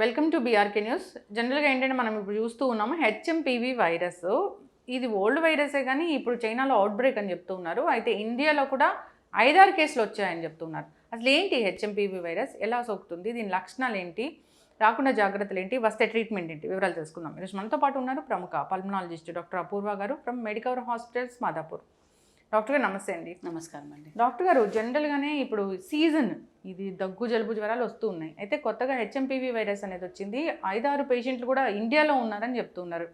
Welcome to BRK news. జనరల్గా ఏంటంటే మనం ఇప్పుడు చూస్తూ ఉన్నాము హెచ్ఎంపీవీ వైరస్. ఇది ఓల్డ్ వైరసే కానీ ఇప్పుడు చైనాలో అవుట్ బ్రేక్ అని చెప్తూ ఉన్నారు. అయితే ఇండియాలో కూడా 5-6 కేసులు వచ్చాయని చెప్తున్నారు. అసలు ఏంటి హెచ్ఎంపీవీ వైరస్, ఎలా సోకుతుంది, దీని లక్షణాలు ఏంటి, రాకుండా జాగ్రత్తలు ఏంటి, వస్తే ట్రీట్మెంట్ ఏంటి, వివరాలు తెలుసుకుందాం. ఈరోజు మనతో పాటు ఉన్నారు ప్రముఖ పల్మనాలజిస్ట్ డాక్టర్ అపూర్వ గారు from Medicover hospitals Madhapur. Doctor గారు నమస్తే అండి. నమస్కారం అండి. డాక్టర్ గారు, జనరల్గానే ఇప్పుడు సీజన్ ఇది దగ్గు జలుబు జ్వరాలు వస్తూ ఉన్నాయి. అయితే కొత్తగా హెచ్ఎంపీవీ వైరస్ అనేది వచ్చింది. 5-6 పేషెంట్లు కూడా ఇండియాలో ఉన్నారని చెప్తున్నారు.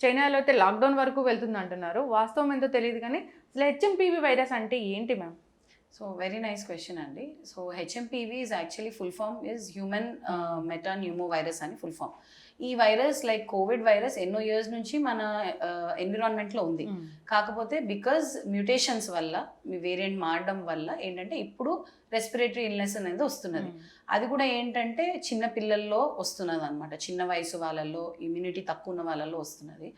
చైనాలో అయితే లాక్డౌన్ వరకు వెళ్తుంది అంటున్నారు. వాస్తవం ఎంతో తెలియదు కానీ అసలు హెచ్ఎంపీవీ వైరస్ అంటే ఏంటి ma'am? So very nice question అండి. So HMPV is actually full form is human metapneumo virus అని ఫుల్ ఫామ్. ఈ వైరస్ లైక్ కోవిడ్ వైరస్ ఎన్నో ఇయర్స్ నుంచి మన ఎన్విరాన్మెంట్లో ఉంది. కాకపోతే బికాజ్ మ్యూటేషన్స్ వల్ల వేరియంట్ మారడం వల్ల ఏంటంటే ఇప్పుడు రెస్పిరేటరీ ఇల్నెస్ అనేది వస్తున్నది. అది కూడా ఏంటంటే చిన్న పిల్లల్లో వస్తున్నది అనమాట. చిన్న వయసు వాళ్ళల్లో, ఇమ్యూనిటీ తక్కువ ఉన్న వాళ్ళల్లో వస్తున్నది.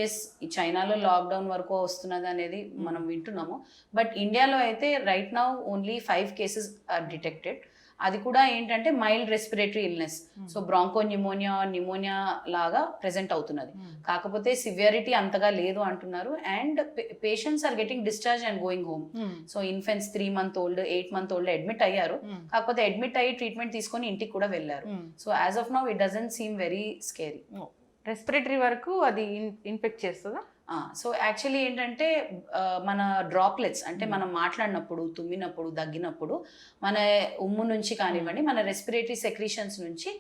ఎస్, ఈ చైనాలో లాక్డౌన్ వరకు వస్తున్నది అనేది మనం వింటున్నాము. బట్ ఇండియాలో అయితే right now only 5 cases are detected. అది కూడా ఏంటంటే mild respiratory illness, so broncho pneumonia లాగా ప్రెజెంట్ అవుతున్నది. కాకపోతే సివియారిటీ అంతగా లేదు అంటున్నారు. And patients are getting discharge and going home. So infants 3 month old 8 month old admit అయ్యారు. కాకపోతే అడ్మిట్ అయ్యి ట్రీట్మెంట్ తీసుకొని ఇంటికి కూడా వెళ్ళారు. So as of now it doesn't seem very scary. Respiratory వరకు అది ఇన్ఫెక్ట్ చేస్తుందా? సో యాక్చువల్లీ ఏంటంటే మన డ్రాప్లెట్స్ అంటే మనం మాట్లాడినప్పుడు, తుమ్మినప్పుడు, దగ్గినప్పుడు మన ఉమ్ము నుంచి కానివ్వండి, మన రెస్పిరేటరీ సెక్రీషన్స్ నుంచి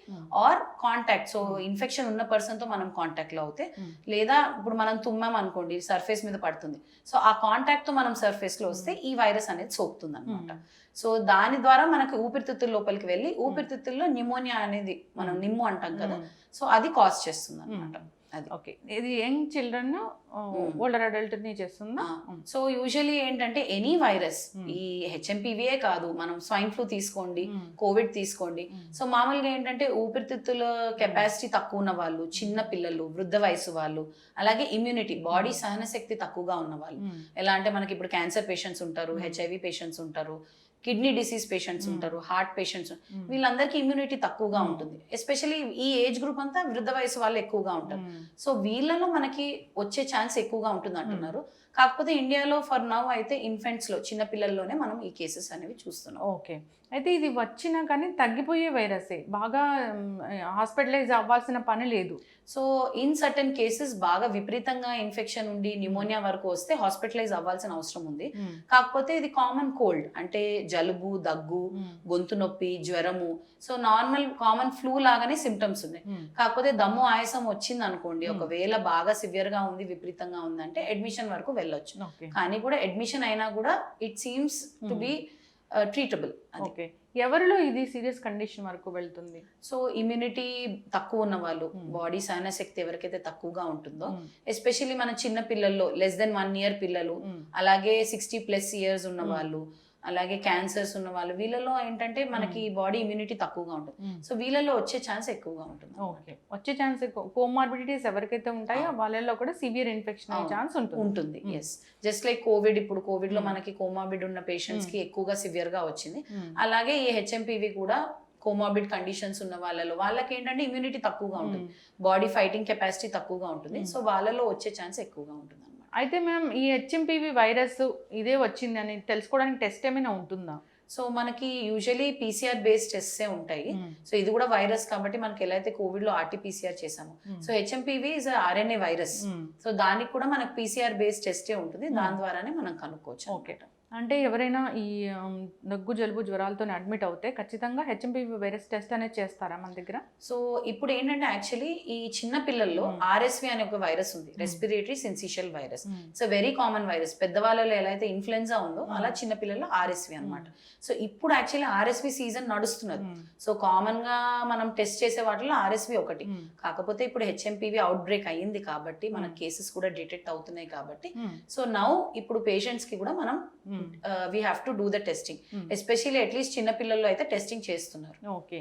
ఆర్ కాంటాక్ట్, సో ఇన్ఫెక్షన్ ఉన్న పర్సన్తో మనం కాంటాక్ట్లో అవుతే, లేదా ఇప్పుడు మనం తుమ్మాం అనుకోండి సర్ఫేస్ మీద పడుతుంది, సో ఆ కాంటాక్ట్తో మనం సర్ఫేస్లో వస్తే ఈ వైరస్ అనేది సోకుతుంది అనమాట. సో దాని ద్వారా మనకు ఊపిరితిత్తుల లోపలికి వెళ్ళి ఊపిరితిత్తుల్లో న్యూమోనియా అనేది మనం నిమ్ము అంటాం కదా, సో అది కాజ్ చేస్తుంది అనమాట. అది ఓకే. ఇది యంగ్ చిల్డ్రన్, ఓల్డర్ అడల్ట్ ని చేస్తుందా? సో యూజువల్లీ ఏంటంటే ఎనీ వైరస్, ఈ హెచ్ఎంపీవీఏ కాదు, మనం స్వైన్ ఫ్లూ తీసుకోండి, కోవిడ్ తీసుకోండి, సో మామూలుగా ఏంటంటే ఊపిరితిత్తుల కెపాసిటీ తక్కువ ఉన్న వాళ్ళు, చిన్న పిల్లలు, వృద్ధ వయసు వాళ్ళు, అలాగే ఇమ్యూనిటీ బాడీ సహనశక్తి తక్కువగా ఉన్న వాళ్ళు, ఎలా అంటే మనకి ఇప్పుడు క్యాన్సర్ పేషెంట్స్ ఉంటారు, హెచ్ఐవి పేషెంట్స్ ఉంటారు, కిడ్నీ డిసీజ్ పేషెంట్స్ ఉంటారు, హార్ట్ పేషెంట్స్, వీళ్ళందరికీ ఇమ్యూనిటీ తక్కువగా ఉంటుంది. ఎస్పెషల్లీ ఈ ఏజ్ గ్రూప్ అంతా వృద్ధ వయసు వాళ్ళు ఎక్కువగా ఉంటారు. సో వీళ్ళలో మనకి వచ్చే ఛాన్స్ ఎక్కువగా ఉంటుంది అంటున్నారు. కాకపోతే ఇండియాలో ఫర్ నౌ అయితే ఇన్ఫెంట్స్లో, చిన్న పిల్లల్లోనే మనం ఈ కేసెస్ అనేవి చూస్తున్నాం. ఓకే. అయితే ఇది వచ్చినా కానీ తగ్గిపోయే వైరసే, బాగా హాస్పిటలైజ్ అవ్వాల్సిన పని లేదు. సో ఇన్ సర్టన్ కేసెస్ బాగా విపరీతంగా ఇన్ఫెక్షన్ ఉండి న్యూమోనియా వరకు వస్తే హాస్పిటలైజ్ అవ్వాల్సిన అవసరం ఉంది. కాకపోతే ఇది కామన్ కోల్డ్ అంటే జలుబు, దగ్గు, గొంతు నొప్పి, జ్వరము, సో నార్మల్ కామన్ ఫ్లూ లాగానే సిమ్టమ్స్ ఉన్నాయి. కాకపోతే దమ్ము, ఆయాసం వచ్చింది అనుకోండి, ఒకవేళ బాగా సివియర్ గా ఉంది, విపరీతంగా ఉందంటే అడ్మిషన్ వరకు వెళ్ళొచ్చు. కానీ కూడా అడ్మిషన్ అయినా కూడా it seems to be treatable. Okay. ఎవరిలో ఇది సీరియస్ కండిషన్ వరకు వెళ్తుంది? సో ఇమ్యూనిటీ తక్కువ ఉన్న వాళ్ళు, బాడీ సహనశక్తి ఎవరికైతే తక్కువగా ఉంటుందో, ఎస్పెషల్లీ మన చిన్న పిల్లల్లో లెస్ దెన్ 1 year పిల్లలు, అలాగే 60+ years ఉన్న వాళ్ళు, అలాగే క్యాన్సర్స్ ఉన్న వాళ్ళు, వీళ్ళలో ఏంటంటే మనకి బాడీ ఇమ్యూనిటీ తక్కువగా ఉంటుంది. సో వీళ్ళలో వచ్చే ఛాన్స్ ఎక్కువగా ఉంటుంది. ఓకే. వచ్చే ఛాన్స్ కోమార్బిడిటీస్ ఎవరికైతే ఉంటాయో వాళ్ళలో కూడా సివియర్ ఇన్ఫెక్షన్ అయ్యే ఛాన్స్ ఉంటుంది. ఎస్, జస్ట్ లైక్ కోవిడ్, ఇప్పుడు కోవిడ్ లో మనకి కోమార్బిడ్ ఉన్న పేషెంట్స్ కి ఎక్కువగా సివియర్ గా వచ్చింది. అలాగే ఈ హెచ్ఎంపీవీ కూడా కోమార్బిడ్ కండిషన్స్ ఉన్న వాళ్ళకి ఏంటంటే ఇమ్యూనిటీ తక్కువగా ఉంటుంది, బాడీ ఫైటింగ్ కెపాసిటీ తక్కువగా ఉంటుంది. సో వాళ్ళలో వచ్చే ఛాన్స్ ఎక్కువగా ఉంటుంది. అయితే మ్యామ్, ఈ హెచ్ఎంపీవీ వైరస్ ఇదే వచ్చింది అని తెలుసుకోవడానికి టెస్ట్ ఏమైనా ఉంటుందా? సో మనకి యూజువలీ పీసీఆర్ బేస్డ్ టెస్ట్సే ఉంటాయి. సో ఇది కూడా వైరస్ కాబట్టి మనకి ఎలా అయితే కోవిడ్ లో ఆర్టీపీసీఆర్ చేసాము, so HMPV is RNA virus. So దానికి కూడా మనకి పీసీఆర్ బేస్డ్ టెస్టే ఉంటుంది, దాని ద్వారానే మనం కనుక్కోవచ్చు. ఓకే. అంటే ఎవరైనా ఈ దగ్గు జలుబు జ్వరాలతో అడ్మిట్ అవుతే ఖచ్చితంగా హెచ్ఎంపీవీ వైరస్ టెస్ట్ అనేది చేస్తారా మన దగ్గర? సో ఇప్పుడు ఏంటంటే యాక్చువల్లీ ఈ చిన్న పిల్లల్లో ఆర్ఎస్వి అనే ఒక వైరస్ ఉంది, respiratory syncytial virus. It's very common virus. పెద్దవాళ్ళలో ఎలా అయితే ఇన్ఫ్లుయెన్జా ఉందో అలా చిన్న పిల్లల్లో ఆర్ఎస్వి అనమాట. సో ఇప్పుడు యాక్చువల్లీ ఆర్ఎస్వి సీజన్ నడుస్తున్నది. సో కామన్ గా మనం టెస్ట్ చేసే వాటిలో ఆర్ఎస్వి ఒకటి. కాకపోతే ఇప్పుడు హెచ్ఎంపీవీ అవుట్ బ్రేక్ అయ్యింది కాబట్టి మన కేసెస్ కూడా డిటెక్ట్ అవుతున్నాయి కాబట్టి, సో నౌ ఇప్పుడు పేషెంట్స్ కి కూడా మనం we have to do the testing, especially at least చిన్న పిల్లల్లో అయితే టెస్టింగ్ చేస్తున్నారు. ఓకే.